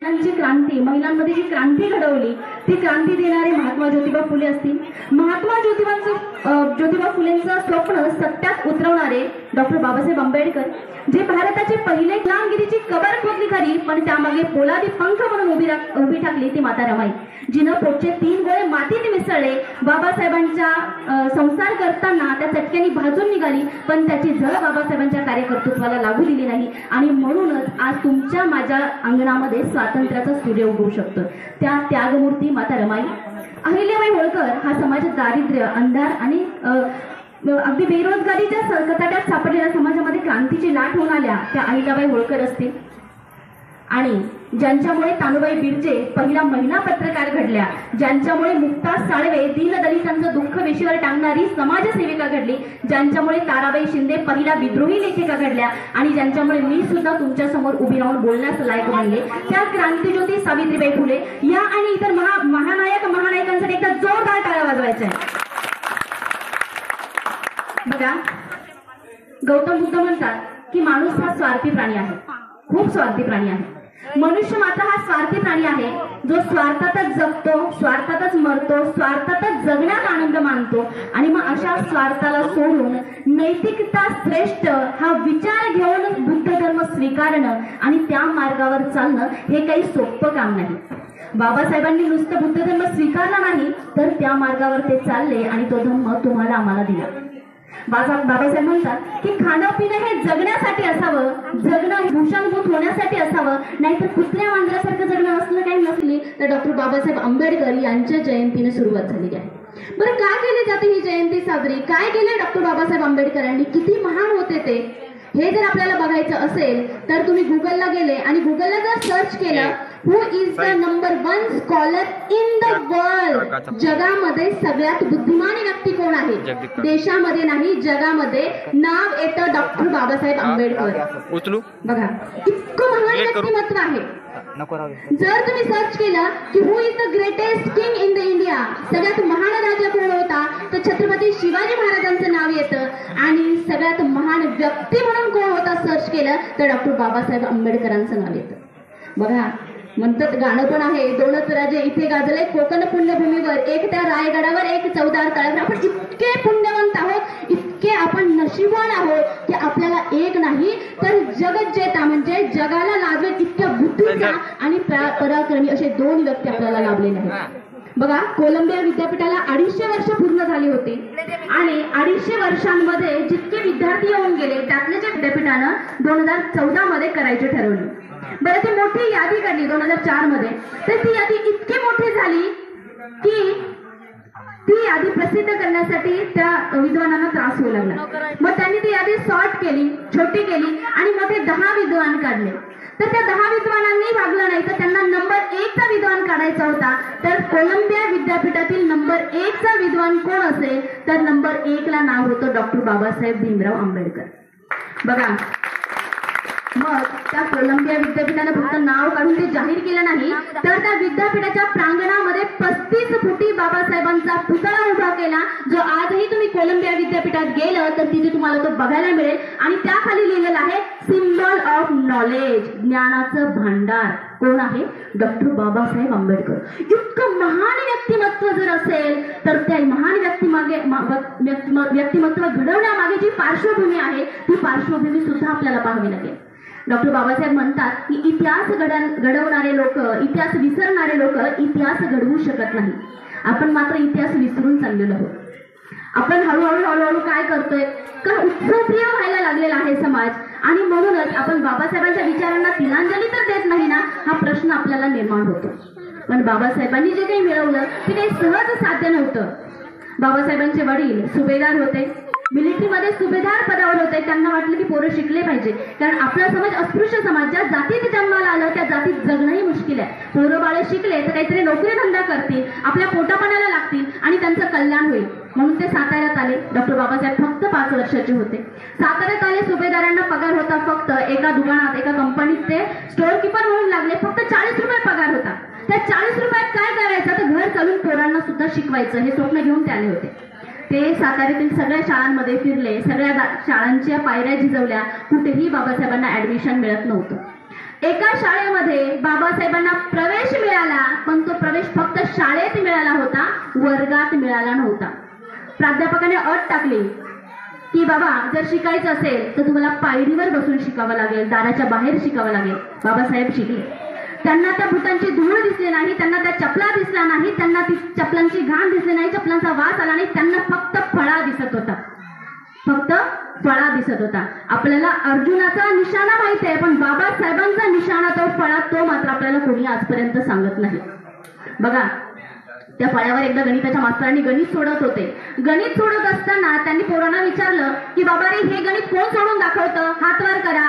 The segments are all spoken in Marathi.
महिलांची क्रांती, महिलांमध्ये जी क्रांती घडवली ती क्रांती देणारे महात्मा ज्योतिबा फुले असतील. महात्मा ज्योतिबा फुलेंचं स्वप्न सत्यात उतरवणारे डॉक्टर बाबासाहेब आंबेडकर, जे भारताचे पहिले गुलामगिरीची कबर खोदली खरी, पण त्यामागे पोलादी पंख म्हणून उभी ठाकली ती माता रमाई, जिनं पोटचे 3 गोळे मातीत मिसळले. बाबासाहेबांच्या संसार करताना त्या चटक्यानी भाजून निघाली, पण त्याची झळ बाबासाहेबांच्या कार्यकर्तृत्वाला लागू दिली नाही. आणि म्हणूनच आज तुमच्या माझ्या अंगणामध्ये स्वातंत्र्याचं सूर्य उगवू शकतं. त्या त्यागमूर्ती माता रमाई. अहिल्याबाई होळकर हा समाजात दारिद्र्य, अंधार आणि अगदी बेरोजगारीच्या कचाट्यात सापडलेल्या समाजामध्ये क्रांतीची लाट होऊन आल्या त्या अहिल्याबाई होळकर असतील. आणि ज्यांच्यामुळे तानुबाई बिर्जे पहिला महिला पत्रकार घडल्या, ज्यांच्यामुळे मुक्ता साळवे दीनदलितांचं दुःख वेशीवर टांगणारी समाजसेविका घडली, ज्यांच्यामुळे ताराबाई शिंदे पहिला विद्रोही लेखिका घडल्या, आणि ज्यांच्यामुळे मी सुद्धा तुमच्या समोर उभी राहून बोलण्यास लायक बनले, त्या क्रांतिज्योती सावित्रीबाई फुले या आणि इतर महानायकांसाठी एकदा जोरदार टाळ्या वाजवायच्या आहे. बघा, गौतम बुद्ध म्हणतात की माणूस हा स्वार्थी प्राणी आहे, खूप स्वार्थी प्राणी आहे. मनुष्य मात्र हा स्वार्थी प्राणी आहे, जो स्वार्थातच जगतो, स्वार्थातच मरतो, स्वार्थातच जगण्यात आनंद मानतो. आणि मग अशा स्वार्थाला सोडून नैतिकता श्रेष्ठ हा विचार घेऊन बुद्ध धर्म स्वीकारणं आणि त्या मार्गावर चालणं हे काही सोपं काम नाही. बाबासाहेबांनी नुसतं बुद्ध धर्म स्वीकारला नाही, तर त्या मार्गावर ते चालले आणि तो धर्म तुम्हाला आम्हाला दिला. बाबासाहेब म्हणतात की खाणं पिणं हे जगण्यासाठी असावं, जगणं भूषणभूत होण्यासाठी असावं, नाहीतर कुत्र्या मांजरासारखं जगणं असलं काही नसली तर डॉक्टर बाबासाहेब आंबेडकर यांच्या जयंतीने सुरुवात झालेली आहे. बरं, का केली जाते ही जयंती साजरी? काय केले डॉक्टर बाबासाहेब आंबेडकरांनी? किती महान होते ते? हे जर आपल्याला बघायचं असेल तर तुम्ही गुगलला गेले आणि गुगलला जर सर्च केलं who is the number 1 scholar in the world, जगामध्ये सगळ्यात बुद्धिमान व्यक्ती कोण आहे, देशामध्ये नाही जगामध्ये, नाव येतं डॉक्टर बाबासाहेब आंबेडकर. उचलू बघा, इतकं महान व्यक्तिमत्व आहे. जर तुम्ही सर्च केलं की who is the greatest king in the India, सगळ्यात महान राजा कोण होता, तर छत्रपती शिवाजी महाराजांचं नाव येतं. आणि सगळ्यात महान व्यक्ती म्हणून कोण होता सर्च केलं तर डॉक्टर बाबासाहेब आंबेडकरांचं नाव येतं. बघा, म्हणतात गाणं पण आहे, 2च राजे इथे गाजले कोकण पुण्यभूमीवर, एक त्या रायगडावर एक चौदार तळ्यावर. आपण इतके पुण्यवंत आहोत, इतके आपण नशिबान आहोत की आपल्याला एक नाही तर जगज्जेता म्हणजे जगाला लाजवेल इतक्या बुद्धीचा आणि पराक्रमी असे 2 व्यक्ती आपल्याला लाभलेले आहेत. बघा, कोलंबिया विद्यापीठाला 250 वर्ष पूर्ण झाली होती आणि 250 वर्षांमध्ये जितके विद्यार्थी येऊन गेले त्यातले जे विद्यापीठानं 2014 मध्ये करायचे ठरवले. बरं, ती मोठी यादी काढली 2004 मध्ये, तर ती यादी इतकी मोठी झाली की ती यादी प्रसिद्ध करण्यासाठी त्या विद्वानांना त्रास होऊ लागला. मग त्यांनी ती यादी सॉर्ट केली, छोटी केली आणि मग ते 10 विद्वान काढले. तर त्या 10 विद्वानांनी भागलं नाही, तर त्यांना नंबर 1 चा विद्वान काढायचा होता. तर कोलंबिया विद्यापीठातील नंबर 1 चा विद्वान कोण असेल तर नंबर 1 ला नाव होतं डॉक्टर बाबासाहेब भीमराव आंबेडकर. बघा, मग त्या कोलंबिया विद्यापीठाने फक्त नाव काढून ते जाहीर केलं नाही, तर त्या विद्यापीठाच्या प्रांगणामध्ये 35 फुटी बाबासाहेबांचा पुतळा उभा केला, जो आजही तुम्ही कोलंबिया विद्यापीठात गेलं तर तिथे तुम्हाला तो बघायला मिळेल. आणि त्याखाली लिहिलेलं आहे सिम्बॉल ऑफ नॉलेज, ज्ञानाचं भांडार. कोण आहे? डॉक्टर बाबासाहेब आंबेडकर. इतकं महान व्यक्तिमत्व जर असेल तर त्या महान व्यक्तिमत्व घडवण्यामागे जी पार्श्वभूमी आहे ती पार्श्वभूमी सुद्धा आपल्याला पाहावी लागेल. डॉक्टर बाबासाहेब म्हणतात की इतिहास घडवणारे लोक, इतिहास विसरणारे लोक इतिहास घडवू शकत नाही. आपण मात्र इतिहास विसरून चाललेलो आहोत. आपण हळूहळू काय करतोय, कारण उत्सवप्रिय व्हायला लागलेला आहे समाज. आणि म्हणूनच आपण बाबासाहेबांच्या विचारांना तिलांजली तर देत नाही ना, हा प्रश्न आपल्याला निर्माण होतो. पण बाबासाहेबांनी जे काही मिळवलं ते काही सहज साध्य नव्हतं. बाबासाहेबांचे वडील सुभेदार होते, मिलिटरीमध्ये सुभेदार पदावर होते. त्यांना वाटलं की पोरं शिकले पाहिजे, कारण आपला समाज अस्पृश्य समाज, ज्या जातीत जन्माला आलं त्या जातीत जगणंही मुश्किल आहे. पोरं बाळे शिकले तर काहीतरी नोकरी धंदा करतील, आपल्या पोटापाण्याला लागतील आणि त्यांचं कल्याण होईल. म्हणून ते साताऱ्यात आले. डॉक्टर बाबासाहेब फक्त 5 वर्षाचे होते. साताऱ्यात आले. सुभेदारांना पगार होता फक्त एका दुकानात, एका कंपनीत ते स्टोअर कीपर म्हणून लागले. फक्त 40 रुपये पगार होता. त्या 40 रुपयात काय करायचं तर घर चालून पोरांना सुद्धा शिकवायचं, हे स्वप्न घेऊन ते आले होते. ते साताऱ्यातील सगळ्या शाळांमध्ये फिरले, सगळ्या शाळांच्या पायऱ्या झिजवल्या, कुठेही बाबासाहेबांना ऍडमिशन मिळत नव्हतं. एका शाळेमध्ये बाबासाहेबांना प्रवेश मिळाला, पण तो प्रवेश फक्त शाळेत मिळाला होता, वर्गात मिळाला नव्हता. प्राध्यापकाने अट टाकली की बाबा जर शिकायचं असेल तर तुम्हाला पायरीवर बसून शिकावं लागेल, दाराच्या बाहेर शिकावं लागेल. बाबासाहेब शिकले. त्यांना त्या बुटांची धूळ दिसली नाही, त्यांना त्या चपला दिसल्या नाही, त्यांना ती चपलांची घाण दिसली नाही, चपलांचा वास आला नाही. त्यांना फक्त फळा दिसत होता, फक्त फळा दिसत होता. आपल्याला अर्जुनाचा निशाणा माहिती आहे, पण बाबासाहेबांचा निशाणा तो फळा, तो मात्र आपल्याला कोणी आजपर्यंत सांगत नाही. बघा, त्या फळ्यावर एकदा गणिताच्या मास्तरांनी गणित सोडत होते. गणित सोडत असताना त्यांनी पोरांना विचारलं की बाबा रे, हे गणित कोण सोडून दाखवतं, हात वर करा.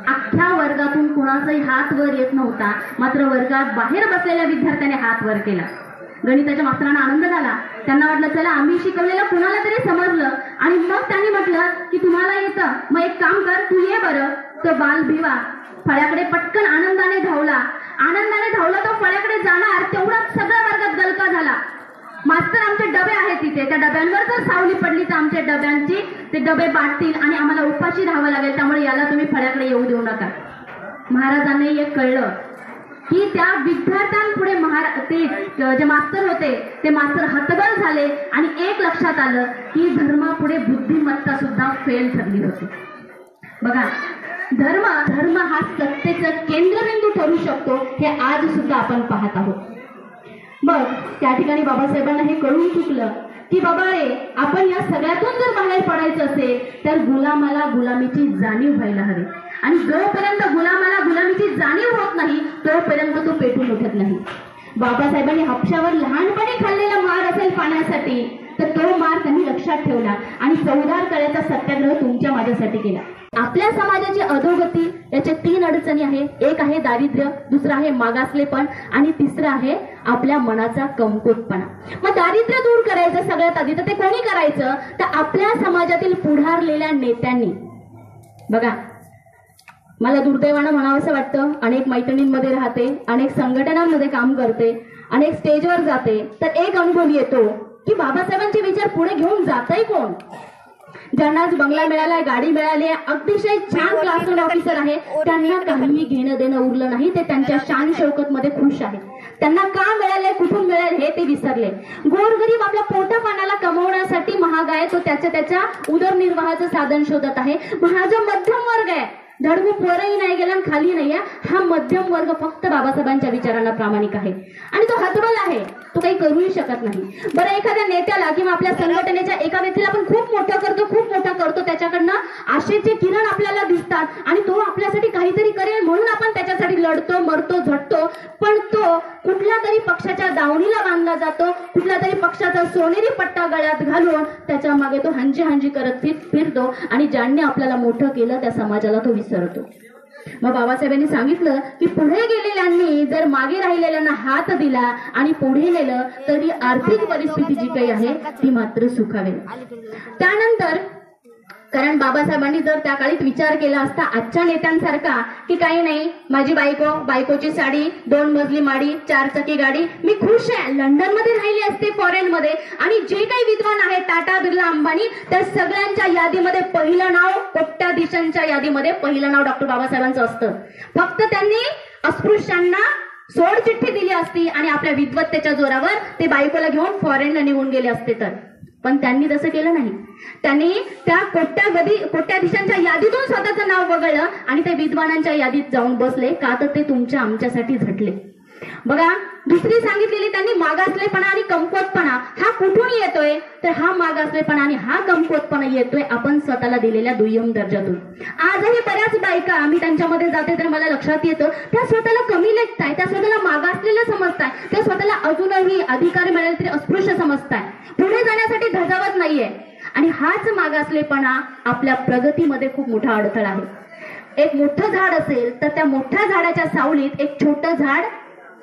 अख्ख्या वर्गातून कुणाचाही हात वर येत नव्हता, मात्र वर्गात बाहेर बसलेल्या विद्यार्थ्याने हात वर केला. गणिताच्या मास्तरांना आनंद झाला. त्यांना वाटलं चला आम्ही शिकवलेलं कुणाला तरी समजलं. आणि मग त्यांनी म्हटलं की तुम्हाला येतं, मग एक काम कर, तू ये बरं. तो बाल भिवा फळ्याकडे पटकन आनंदाने धावला. तो फळ्याकडे जाणार तेवढाच सगळ्या वर्गात गलका झाला. मास्तर आमचे डबे आहेत तिथे, त्या डब्यांवर जर सावली पडली तर आमच्या डब्यांची ते डबे बाटतील आणि आम्हाला उपाशी राहावं लागेल, त्यामुळे याला तुम्ही फळ्याकडे येऊ देऊ नका. महाराजांना एक कळलं की त्या विद्यार्थ्यांपुढे ते जे मास्तर होते ते मास्तर हतबल झाले आणि एक लक्षात आलं की धर्मापुढे बुद्धिमत्ता सुद्धा फेल ठरली होती. बघा, धर्म हा सत्तेचं केंद्रबिंदू ठरू शकतो, हे आज सुद्धा आपण पाहत आहोत. मग त्या ठिकाणी बाबासाहेबांना हे कळून चुकलं की बाबा रे, आपण या सगळ्यातून जर बाहेर पडायचं असेल तर गुलामाला गुलामीची जाणीव व्हायला हवी. आणि जोपर्यंत गुलामाला गुलामीची जाणीव होत नाही तोपर्यंत तो पेटून उठत नाही. बाबासाहेबांनी हापशावर लहानपणी खाल्लेला मार असेल पाण्यासाठी, तर तो मार त्यांनी लक्षात ठेवला आणि 14 कळ्याचा सत्याग्रह तुमच्या माझ्यासाठी केला. आपल्या समाजाची अधोगती याचे 3 अडचणी आहे. एक आहे दारिद्र्य, दुसरा आहे मागासलेपण आणि तिसरा आहे आपल्या मनाचा कमकुवतपणा. मग दारिद्र्य दूर करायचं सगळ्यात आधी तर ते कोणी करायचं, तर आपल्या समाजातील पुढारलेल्या नेत्यांनी. बघा, मला दुर्दैवानं म्हणावंसं वाटतं, अनेक मैत्रिणींमध्ये राहते, अनेक संघटनांमध्ये काम करते, अनेक स्टेजवर जाते, तर एक अनुभव येतो की बाबासाहेबांचे विचार पुढे घेऊन जातंय कोण. ज्यांना आज बंगला मिळालाय, गाडी मिळाली आहे, अतिशय छान क्लासरूम ऑफिसर आहे, त्यांना काहीही घेणं देणं उरलं नाही. ते त्यांच्या शान शौकत मध्ये खुश आहेत. त्यांना का मिळालंय, कुठून मिळेल हे ते विसरले. गोरगरीब आपल्या पोटा पाण्याला कमवण्यासाठी महाग आहे, तो त्याच्या उदरनिर्वाहाचं साधन शोधत आहे. हा जो मध्यम वर्ग आहे, धडगूप वरही नाही गेला आणि खाली नाही, हा मध्यम वर्ग फक्त बाबासाहेबांच्या विचारांना प्रामाणिक आहे आणि तो हतबल आहे, तो काही करूही शकत नाही. बरं, एखाद्या नेत्याला किंवा आपल्या संघटनेच्या एका व्यक्तीला आपण खूप मोठं करतो, त्याच्याकडनं आशेचे किरण आपल्याला दिसतात आणि तो आपल्यासाठी काहीतरी करेल म्हणून आपण त्याच्यासाठी लढतो, मरतो, झटतो. पण तो कुठल्या तरी पक्षाच्या दावणीला बांधला जातो, कुठल्या तरी पक्षाचा सोनेरी पट्टा गळ्यात घालून त्याच्या मागे तो हंजी करत फिरतो आणि ज्यांनी आपल्याला मोठं केलं त्या समाजाला तो विसरतो. मग बाबासाहेबांनी सांगितलं की पुढे गेलेल्यांनी जर मागे राहिलेल्यांना हात दिला आणि पुढे नेलं तरी आर्थिक परिस्थिती जी काही आहे ती मात्र सुखावेल. त्यानंतर कारण बाबासाहेबांनी जर त्या काळीत विचार केला असता आजच्या नेत्यांसारखा की काही नाही, माझी बायकोची साडी, 2 मजली माडी, 4 चाकी गाडी, मी खुश आहे, लंडनमध्ये राहिले असते, फॉरेनमध्ये, आणि जे काही विद्वान आहेत टाटा, बिर्ला, अंबानी, त्या सगळ्यांच्या यादीमध्ये पहिलं नाव, कोट्याधीशांच्या यादीमध्ये पहिलं नाव डॉक्टर बाबासाहेबांचं असतं. फक्त त्यांनी अस्पृश्यांना सोड चिठ्ठी दिली असती आणि आपल्या विद्वत्तेच्या जोरावर ते बायकोला घेऊन फॉरेनला निघून गेले असते तर. पण त्यांनी तसं केलं नाही. त्यांनी त्या कोट्याधीशांच्या यादीतून स्वतःचं नाव वगळलं आणि ते विद्वानांच्या यादीत जाऊन बसले. का तर ते तुमच्या आमच्यासाठी झटले. बघा, दुसरी सांगितलेली त्यांनी मागासलेपणा आणि कमकुवतपणा हा कुठून येतोय, तर हा मागासलेपणा आणि हा कमकुवतपणा येतोय आपण स्वतःला दिलेल्या दुय्यम दर्जातून. आजही बऱ्याच बायका मी त्यांच्यामध्ये जाते तर मला लक्षात येतं त्या स्वतःला कमी लेखताय, त्या स्वतःला मागासलेलं समजताय, त्या स्वतःला अजूनही अधिकार मिळाले तरी अस्पृश्य समजताय, पुढे जाण्यासाठी धजावत नाहीये. आणि हाच मागासलेपणा आपल्या प्रगतीमध्ये खूप मोठा अडथळा आहे. एक मोठं झाड असेल तर त्या मोठ्या झाडाच्या सावलीत एक छोटं झाड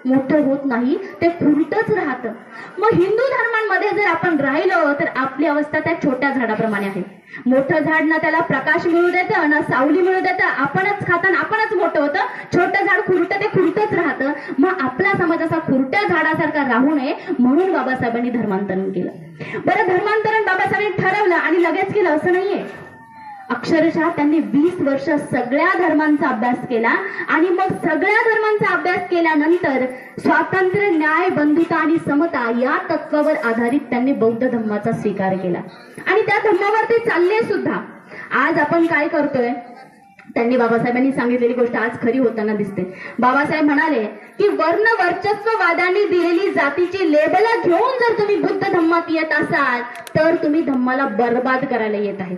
मोठं होत नाही, ते खुरटच राहतं. मग हिंदू धर्मांमध्ये जर आपण राहिलो तर आपली अवस्था त्या छोट्या झाडाप्रमाणे आहे. मोठं झाड ना त्याला प्रकाश मिळू देतं ना सावली मिळू देतं, आपणच खाताना आपणच मोठं होतं. छोटं झाड खुरटं ते खुरटच राहतं. मग आपला समाज असा खुरट्या झाडासारखा राहू नये म्हणून बाबासाहेबांनी धर्मांतरण केलं. बरं, धर्मांतरण बाबासाहेबांनी ठरवलं आणि लगेच केलं असं नाहीये. अक्षरशः त्यांनी 20 वर्ष सगळ्या धर्मांचा अभ्यास केला आणि मग सगळ्या धर्मांचा अभ्यास केल्यानंतर स्वातंत्र्य, न्याय, बंधुता आणि समता या तत्वावर आधारित त्यांनी बौद्ध धम्माचा स्वीकार केला आणि त्या धम्मावर ते चालले सुद्धा. आज आपण काय करतोय, त्यांनी बाबासाहेबांनी सांगितलेली गोष्ट आज खरी होताना दिसते. बाबासाहेब म्हणाले की वर्ण वर्चस्ववादाने दिलेली जातीची लेबल घेऊन जर तुम्ही बुद्ध धम्मात येत असाल तर तुम्ही धम्माला बर्बाद करायला येत आहे.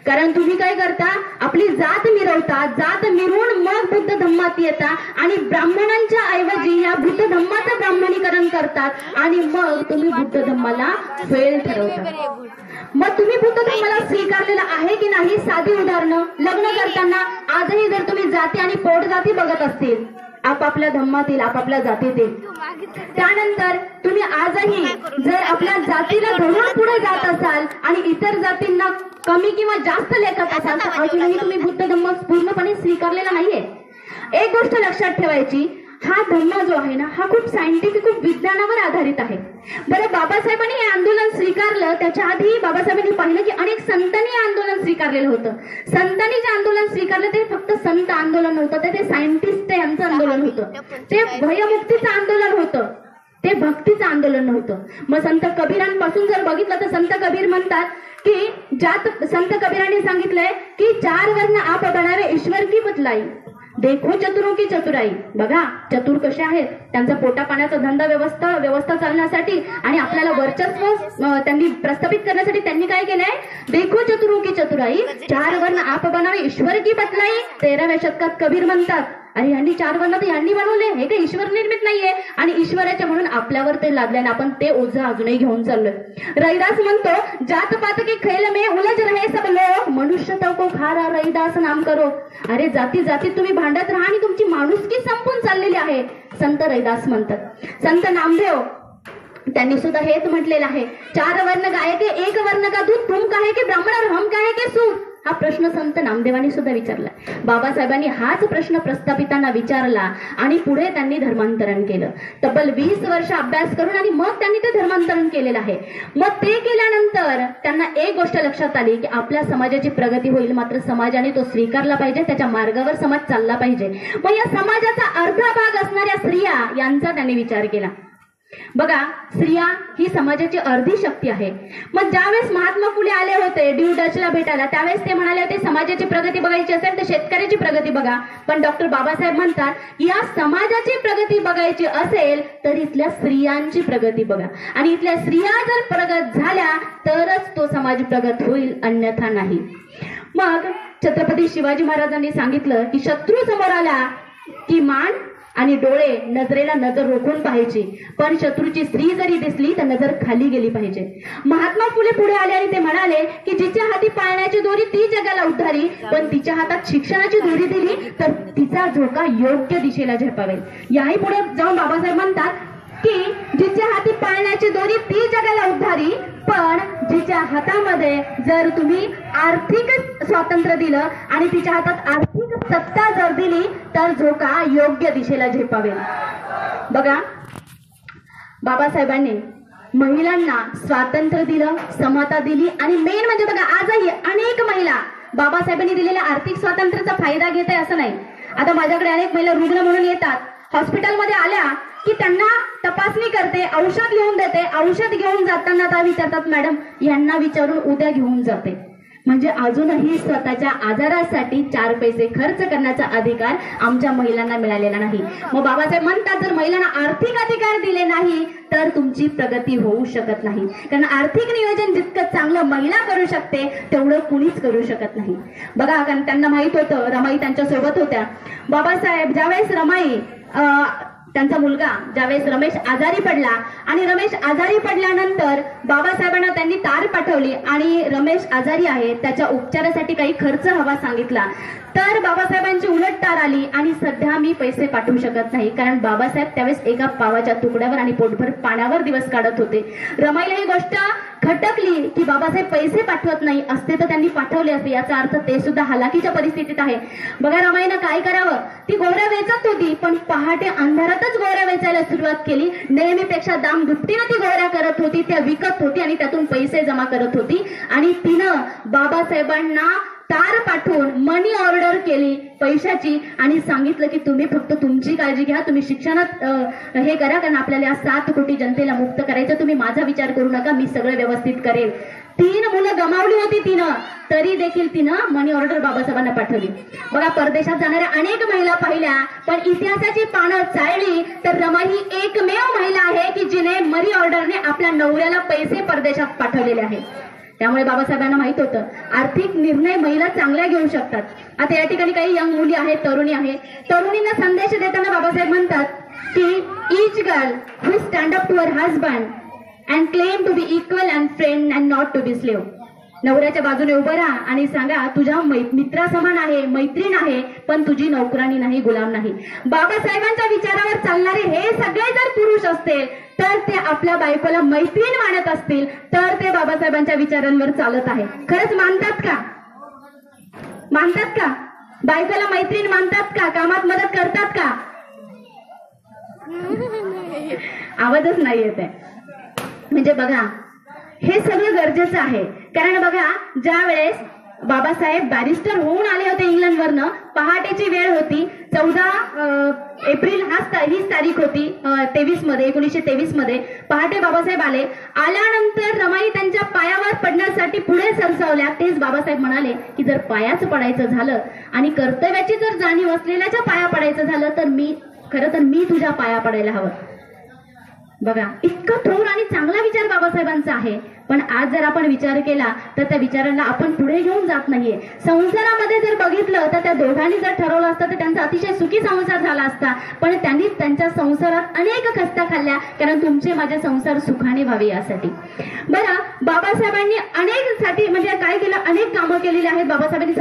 कारण तुम्ही काय करता, आपली जात मिरवता, जात मिरवून मग बुद्ध धम्मात येता आणि ब्राह्मणांच्या ऐवजी या बुद्ध धम्माचं ब्राह्मणीकरण करतात आणि मग तुम्ही बुद्ध धम्माला फेल ठरवता. मग तुम्ही बुद्ध धम्माला स्वीकारलेला आहे की नाही, साधी उदाहरणं. लग्न करताना आजही जर तुम्ही जाती आणि पोट जाती बघत असतील आपापल्या धम्मातील, आपापल्या जातीतील, त्यानंतर तुम्ही आजही जर आपल्या जातीला धरून पुढे जात असाल आणि इतर जातींना कमी किंवा जास्त लेखत असाल तर अजूनही तुम्ही बुद्ध धम्म पूर्णपणे स्वीकारलेला नाहीये. एक गोष्ट लक्षात ठेवायची, हा धम्म जो आहे ना हा खूप सायंटिफिक, खूप विज्ञानावर आधारित आहे. बरं, बाबासाहेबांनी हे आंदोलन स्वीकारलं त्याच्या आधी बाबासाहेबांनी पाहिलं की अनेक संतांनी हे आंदोलन स्वीकारलेलं होतं. संतांनी जे आंदोलन स्वीकारलं ते फक्त संत आंदोलन नव्हतं, ते सायंटिस्ट यांचं आंदोलन होतं, ते भयमुक्तीचं आंदोलन होतं, ते भक्तीचं आंदोलन नव्हतं. मग संत कबीरांपासून जर बघितलं तर संत कबीर म्हणतात की ज्यात संत कबीरांनी सांगितलंय की 4 वर्ण आप बनावे ईश्वर की बतलाई, देखो चतुरों की चतुराई. बघा चतुर कसे आहेत, त्यांचा पोटा पाण्याचा धंदा व्यवस्था चालण्यासाठी आणि आपल्याला वर्चस्व त्यांनी प्रस्थापित करण्यासाठी त्यांनी काय केलंय, देखो चतुरों की चतुराई, 4 वर्ण आप बनावे ईश्वर की बतलाई. 13व्या शतकात कबीर म्हणतात आणि यांनी 4 वर्ण तर यांनी बनवले, हे काही ईश्वर निर्मित नाहीये आणि ईश्वराचे म्हणून आपल्यावर ते लादल्याने आपण ते ओझं अजूनही घेऊन चाललोय. रैदास म्हणतो, जात पात के खेल में उलझ रहे सब लोग, मनुष्य तो को खारा रैदास नाम करो. अरे जाती जातीत तुम्ही भांडत राहा आणि तुमची माणुसकी संपून चाललेली आहे, संत रैदास म्हणतात. संत नामदेव त्यांनी सुद्धा हेच म्हटलेलं आहे, 4 वर्ण गाय के एक वर्ण का दूध, तुम काहे के ब्राह्मण और हम काहे के सूर. हा प्रश्न संत नामदेवांनी सुद्धा विचारला. बाबासाहेबांनी हाच प्रश्न प्रस्थापितांना विचारला आणि पुढे त्यांनी धर्मांतरण केलं. तब्बल 20 वर्ष अभ्यास करून आणि मग त्यांनी ते धर्मांतरण केलेलं आहे. मग ते केल्यानंतर त्यांना एक गोष्ट लक्षात आली की आपल्या समाजाची प्रगती होईल, मात्र समाजाने तो स्वीकारला पाहिजे, त्याच्या मार्गावर समाज चालला पाहिजे. मग या समाजाचा अर्धा भाग असणाऱ्या स्त्रिया यांचा त्यांनी विचार केला. बघा, स्त्रिया ही समाजाची अर्धी शक्ती आहे. मग ज्यावेळेस महात्मा फुले आले होते ड्यू डचला भेटायला, त्यावेळेस ते म्हणाले होते समाजाची प्रगती बघायची असेल तर शेतकऱ्याची प्रगती बघा. पण डॉक्टर बाबासाहेब म्हणतात या समाजाची प्रगती बघायची असेल तर इथल्या स्त्रियांची प्रगती बघा आणि इथल्या स्त्रिया जर प्रगत झाल्या तरच तो समाज प्रगत होईल, अन्यथा नाही. मग छत्रपती शिवाजी महाराजांनी सांगितलं की शत्रू समोर आला की मान आणि डोळे, नजरेला नजर रोखून पाहायची, पण शत्रूची स्त्री जरी दिसली तर नजर खाली गेली पाहिजे. महात्मा फुले पुढे आले आणि ते म्हणाले की जिच्या हाती पाळण्याची दोरी ती जगाला उद्धारी, पण तिच्या हातात शिक्षणाची दोरी दिली तर तिचा झोका योग्य दिशेला झेपावेल. याही पुढे जाऊन बाबासाहेब म्हणतात की जिच्या हाती पाळण्याची दोरी ती जगाला उद्धारी, पण जिच्या हातामध्ये जर तुम्ही आर्थिक स्वातंत्र्य दिलं आणि तिच्या हातात आर्थिक सत्ता जर दिली तर झोका योग्य दिशेला झेपावेल. बघा, बाबासाहेबांनी महिलांना स्वातंत्र्य दिलं, समता दिली आणि मेन म्हणजे बघा आजही अनेक महिला बाबासाहेबांनी दिलेल्या आर्थिक स्वातंत्र्याचा फायदा घेत आहे असं नाही. आता माझ्याकडे अनेक महिला रुग्ण म्हणून येतात, हॉस्पिटलमध्ये आल्या की त्यांना तपासणी करते, औषध लिहून देते, औषध घेऊन जाताना त्या विचारतात मॅडम यांना विचारून उद्या घेऊन जाते. म्हणजे अजूनही स्वतःच्या आजारासाठी 4 पैसे खर्च करण्याचा अधिकार आमच्या महिलांना मिळालेला नाही. मग बाबासाहेब म्हणतात जर महिलांना आर्थिक अधिकार दिले नाही तर तुमची प्रगती होऊ शकत नाही. कारण आर्थिक नियोजन जितकं चांगलं महिला करू शकते तेवढं कुणीच करू शकत नाही. बघा, कारण त्यांना माहित होतं, रमाई त्यांच्या सोबत होत्या. बाबासाहेब ज्यावेळेस रमाई त्यांचा मुलगा ज्यावेळेस रमेश आजारी पडला आणि रमेश आजारी पडल्यानंतर बाबासाहेबांना त्यांनी तार पाठवली आणि रमेश आजारी आहे त्याच्या उपचारासाठी काही खर्च हवा सांगितला. तर बाबासाहेबांची उलट तार आली आणि सध्या मी पैसे पाठवू शकत नाही, कारण बाबासाहेब त्यावेळेस एका पावाच्या तुकड्यावर आणि पोटभर पाण्यावर दिवस काढत होते. रमाईला ही गोष्ट खटकली की बाबासाहेब पैसे पाठवत नाही, असते तर त्यांनी पाठवले असते, याचा अर्थ ते सुद्धा हलाखीच्या परिस्थितीत आहे. बघा, रमाईनं काय करावं, ती गोवऱ्या वेचत होती पण पहाटे अंधारातच गोवऱ्या वेचायला सुरुवात केली. नेहमीपेक्षा दाम दुपटीनं ती गोवऱ्या करत होती, त्या विकत होती आणि त्यातून पैसे जमा करत होती आणि तिनं बाबासाहेबांना तार पाठवून मनी ऑर्डर केली पैशाची आणि सांगितलं की तुम्ही फक्त तुमची काळजी घ्या, तुम्ही शिक्षणात हे करा, कारण आपल्याला या 7 कोटी जनतेला मुक्त करायचं, तुम्ही माझा विचार करू नका, मी सगळं व्यवस्थित करेल. 3 मुलं गमावली होती तिनं, तरी देखील तिनं मनी ऑर्डर बाबासाहेबांना पाठवली. बघा, परदेशात जाणाऱ्या अनेक महिला पाहिल्या, पण इतिहासाची पानं चाळली तर रमा ही एकमेव महिला आहे की जिने मनी ऑर्डरने आपल्या नवऱ्याला पैसे परदेशात पाठवलेले आहेत. त्यामुळे बाबासाहेबांना माहित होतं आर्थिक निर्णय महिला चांगल्या घेऊ शकतात. आता या ठिकाणी काही यंग मुली आहेत, तरुणी आहेत. तरुणींना संदेश देताना बाबासाहेब म्हणतात की each girl who stand up to her husband and claim to be equal and friend and not to be slave. नवऱ्याच्या बाजूने उभं राहा आणि सांगा तुझ्या मित्रासमान आहे, मैत्रीण आहे, पण तुझी नोकरानी नाही, गुलाम नाही. बाबासाहेबांच्या विचारावर चालणारे हे सगळे जर पुरुष असतील तर ते आपल्या बायकोला मैत्रीण मानत असतील तर ते बाबासाहेबांच्या विचारांवर चालत आहे. खरंच मानतात का? मानतात का? बायकोला मैत्रीण मानतात का? कामात मदत करतात का? आवाजच नाही येत आहे. म्हणजे बघा, हे सगळं गरजेचं आहे. कारण बघा, ज्या वेळेस बाबासाहेब बॅरिस्टर होऊन आले होते इंग्लंडवरनं, पहाटेची वेळ होती, 14 एप्रिल हीच तारीख होती 1923 मध्ये. पहाटे बाबासाहेब आले. आल्यानंतर रमाई त्यांच्या पायावर पडण्यासाठी पुढे सरसावल्या. तेच बाबासाहेब म्हणाले की जर पायाच पडायचं झालं आणि कर्तव्याची जर जाणीव असलेल्याच्या पाया पडायचं झालं तर मी तुझ्या पाया पडायला हवं. बघा, इतका थोर आणि चांगला विचार बाबासाहेबांचा आहे, पण आज जर आपण विचार केला तर त्या विचारांना आपण पुढे घेऊन जात नाहीये. संसारामध्ये जर बघितलं तर त्या दोघांनी जर ठरवलं असतं तर त्यांचा अतिशय सुखी संसार झाला असता, पण त्यांनी त्यांच्या संसारात अनेक खस्ता खाल्ल्या, कारण तुमचे माझे संसार सुखाने व्हावे यासाठी. बरं, बाबासाहेबांनी अनेक साठी म्हणजे काय केलं, अनेक कामं केलेली आहेत. बाबासाहेबांनी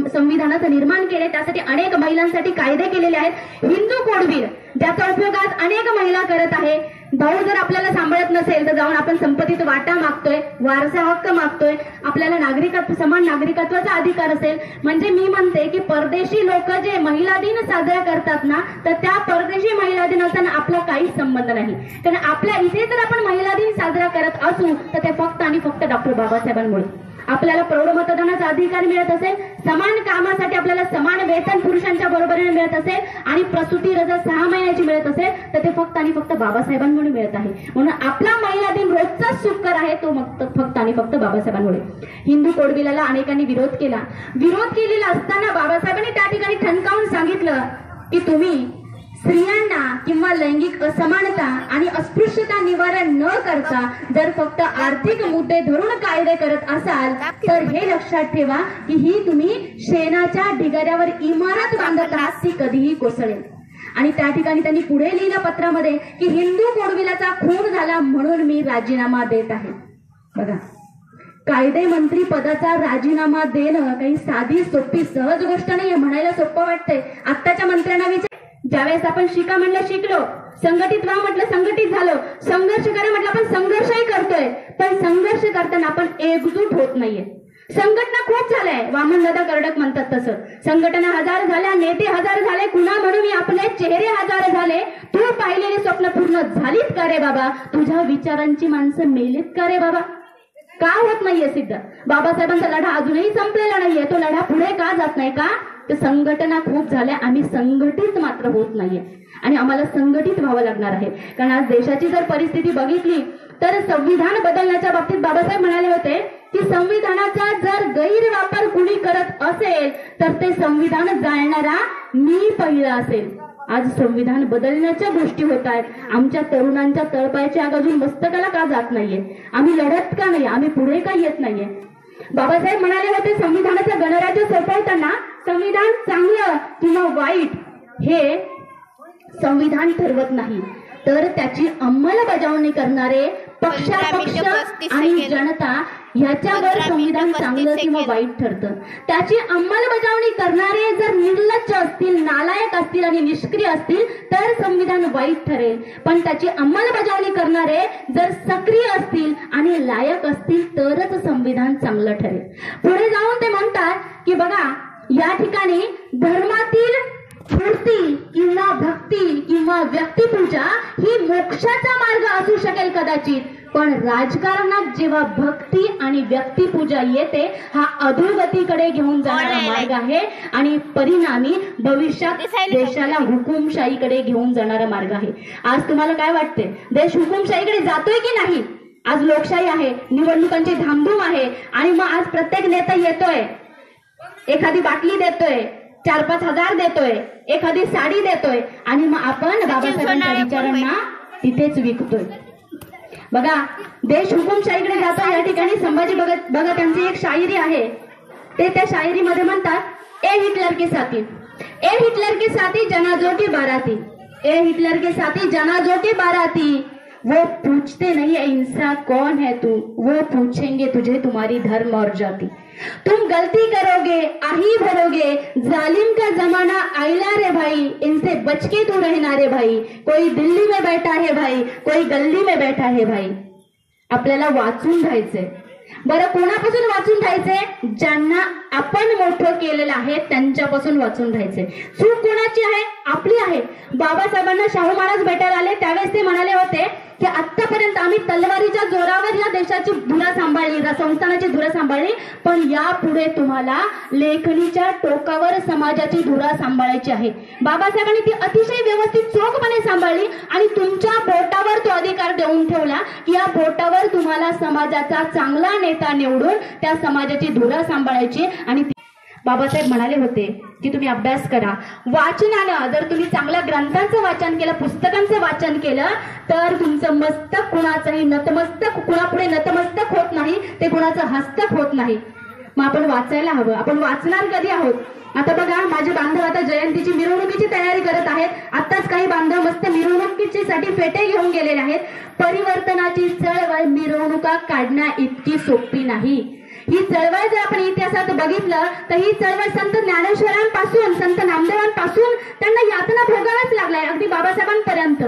संविधानाचं निर्माण केले, त्यासाठी अनेक महिलांसाठी कायदे केलेले आहेत. हिंदू कोडवीर, ज्याचा उपयोग आज अनेक महिला करत आहे. भाऊ जर आपल्याला सांभाळत नसेल तर जाऊन आपण संपत्तीत वाटा मागतोय, वारसा हक्क मागतोय, आपल्याला समान नागरिकत्वाचा अधिकार असेल. म्हणजे मी म्हणते की परदेशी लोक जे महिला दिन साजरा करतात ना, तर त्या परदेशी महिला दिनाचा आपला काहीच संबंध नाही. कारण आपल्या इथे जर आपण महिला दिन साजरा करत असू तर ते फक्त आणि फक्त डॉक्टर बाबासाहेबांमुळे. आपल्याला प्रौढ मतदानाचा अधिकार मिळत असेल, समान कामासाठी आपल्याला समान वेतन पुरुषांच्या बरोबरीने मिळत असेल आणि प्रसूती रजा 6 महिन्याची मिळत असेल तर ते फक्त आणि फक्त बाबासाहेबांमुळे मिळत आहे. म्हणून आपला महिला दिन रोजचा सुखकर आहे तो फक्त आणि फक्त बाबासाहेबांमुळे. हिंदू कोडविलाला अनेकांनी विरोध केलेला असताना बाबासाहेबांनी त्या ठिकाणी ठणकावून सांगितलं की तुम्ही स्त्रियांना किंवा लैंगिक असमानता आणि अस्पृश्यता निवारण न करता जर फक्त आर्थिक मुद्दे धरून कायदे करत असाल तर हे लक्षात ठेवा की ही तुम्ही शेणाच्या ढिगाऱ्यावर इमारत बांधत आहात, ती कधीही कोसळेल. आणि त्या ठिकाणी त्यांनी पुढे लिहिलं पत्रामध्ये की हिंदू कोडविलाचा खून झाला म्हणून मी राजीनामा देत आहे. बघा, कायदे मंत्री पदाचा राजीनामा देणं काही साधी सोपी सहज गोष्ट नाहीये. म्हणायला सोपं वाटतंय. आत्ताच्या मंत्र्यांना विचार, ज्यावेळेस आपण शिका म्हणलं शिकलो, संघटित व्हा म्हटलं संघटित झालो, संघर्ष करा म्हटलं आपण संघर्षही करतोय, पण संघर्ष करताना आपण एकजूट होत नाहीये. संघटना खूप झाल्या, वामनदादा कर्डक म्हणतात तसं. संघटना 1000 झाल्या, नेते 1000 झाले, कुणा म्हणून मी आपले चेहरे 1000 झाले. तू पाहिलेली स्वप्न पूर्ण झालीत का रे बाबा? तुझ्या विचारांची माणसं मेलीत का रे बाबा? का होत नाहीये सिद्ध? बाबासाहेबांचा लढा अजूनही संपलेला नाहीये. तो लढा पुढे का जात नाही? का तर संघटना खूप झाल्या, आम्ही संघटित मात्र होत नाहीये आणि आम्हाला संघटित व्हावं लागणार आहे. कारण आज देशाची जर परिस्थिती बघितली तर संविधान बदलण्याच्या बाबतीत बाबासाहेब म्हणाले होते की संविधानाचा जर गैरवापर कुणी करत असेल तर ते संविधान जाळणारा मी पहिला असेल. आज संविधान बदलण्याच्या गोष्टी होत आहेत. आमच्या तरुणांच्या तळपायाची आग अजून मस्तकाला का जात नाहीये? आम्ही लढत का नाही? आम्ही पुढे का येत नाहीये? बाबासाहेब म्हणाले होते संविधानाचं गणराज्य सोपवताना संविधान चांगलं किंवा वाईट हे संविधान ठरवत नाही, तर त्याची अंमलबजावणी करणारे पक्षापक्ष आणि जनता ह्याच्यावर संविधान चांगलं किंवा वाईट ठरतं. त्याची अंमलबजावणी करणारे जर निर्लज्ज असतील, नालायक असतील आणि निष्क्रिय असतील तर संविधान वाईट ठरेल, पण त्याची अंमलबजावणी करणारे जर सक्रिय असतील आणि लायक असतील तरच संविधान चांगलं ठरेल. पुढे जाऊन ते म्हणतात की बघा, या ठिकाणी धर्मातील मूर्ती किंवा भक्ती किंवा व्यक्तिपूजा ही मोक्षाचा मार्ग असू शकेल कदाचित, पण राजकारणात जेव्हा भक्ती आणि व्यक्तिपूजा येते हा अधोगतीकडे घेऊन जाणारा मार्ग आहे आणि परिणामी भविष्यात देशाला हुकुमशाहीकडे घेऊन जाणारा मार्ग आहे. आज तुम्हाला काय वाटते, देश हुकुमशाहीकडे जातोय की नाही? आज लोकशाही आहे, निवडणुकांची धामधूम आहे आणि मग आज प्रत्येक नेता येतोय, एखादी बाटली देतोय, 4-5 हजार देतोय, एखादी साडी देतोय आणि मग आपण बाबासाहेबांच्या विचारांना तिथेच विकतोय. बघा, देश हुकुमशाहीकडे जातो. या ठिकाणी संभाजी भगत यांची एक शायरी आहे. ते त्या शायरीमध्ये म्हणतात, ए हिटलर के साथी, ए हिटलर के साथी जनाजों की बाराती, ए हिटलर के साथी जनाजों की बाराती, वो पूछते नहीं है इंसान कौन है तू, वो पूछेंगे तुझे तुम्हारी धर्म और जाति. तुम गलती करोगे आही भरोगे, जालिम का जमाना आइला रे भाई, इनसे बच के तू रहना रे भाई, कोई दिल्ली में बैठा है भाई, कोई गल्ली में बैठा है भाई. आपल्याला वाचून राहायचंय. बरं, कोणापासून वाचून राहायचंय? ज्यांना आपण मोठं केलेलं आहे त्यांच्यापासून वाचून राहायचंय. चूक कोणाची आहे? आपली आहे. बाबासाहेबांना शाहू महाराज भेटायला आले त्यावेळेस ते म्हणाले होते की आतापर्यंत आम्ही तलवारीच्या जोरावर या देशाची धुरा सांभाळली, संस्थानाची धुरा सांभाळली, पण यापुढे तुम्हाला लेखणीच्या टोकावर समाजाची धुरा सांभाळायची आहे. बाबासाहेबांनी ती अतिशय व्यवस्थित चोखपणे सांभाळली आणि तुमच्या बोटावर तो अधिकार देऊन ठेवला की या बोटावर तुम्हाला समाजाचा चांगला नेता निवडून त्या समाजाची धुरा सांभाळायची. आणि बाबासाहेब म्हणाले होते की तुम्ही अभ्यास करा. वाचनानं जर तुम्ही चांगल्या ग्रंथांचं वाचन केलं, पुस्तकांचं वाचन केलं तर तुमचं मस्तक कुणाचंही नतमस्तक, कुणापुढे नतमस्तक होत नाही, ते कुणाचं हस्तक होत नाही. मग आपण वाचायला हवं. आपण वाचणार कधी आहोत? आता बघा, माझे बांधव आता जयंतीची मिरवणुकीची तयारी करत आहेत. आताच काही बांधव मस्त मिरवणुकीसाठी फेटे घेऊन गेलेले आहेत. परिवर्तनाची चळवळ मिरवणुका काढण्या इतकी सोपी नाही. ही चळवळ जर आपण इतिहासात बघितलं तर ही चळवळ संत ज्ञानेश्वरांपासून, संत नामदेवांपासून त्यांना यातना भोगाव्याच लागलाय, अगदी बाबासाहेबांपर्यंत.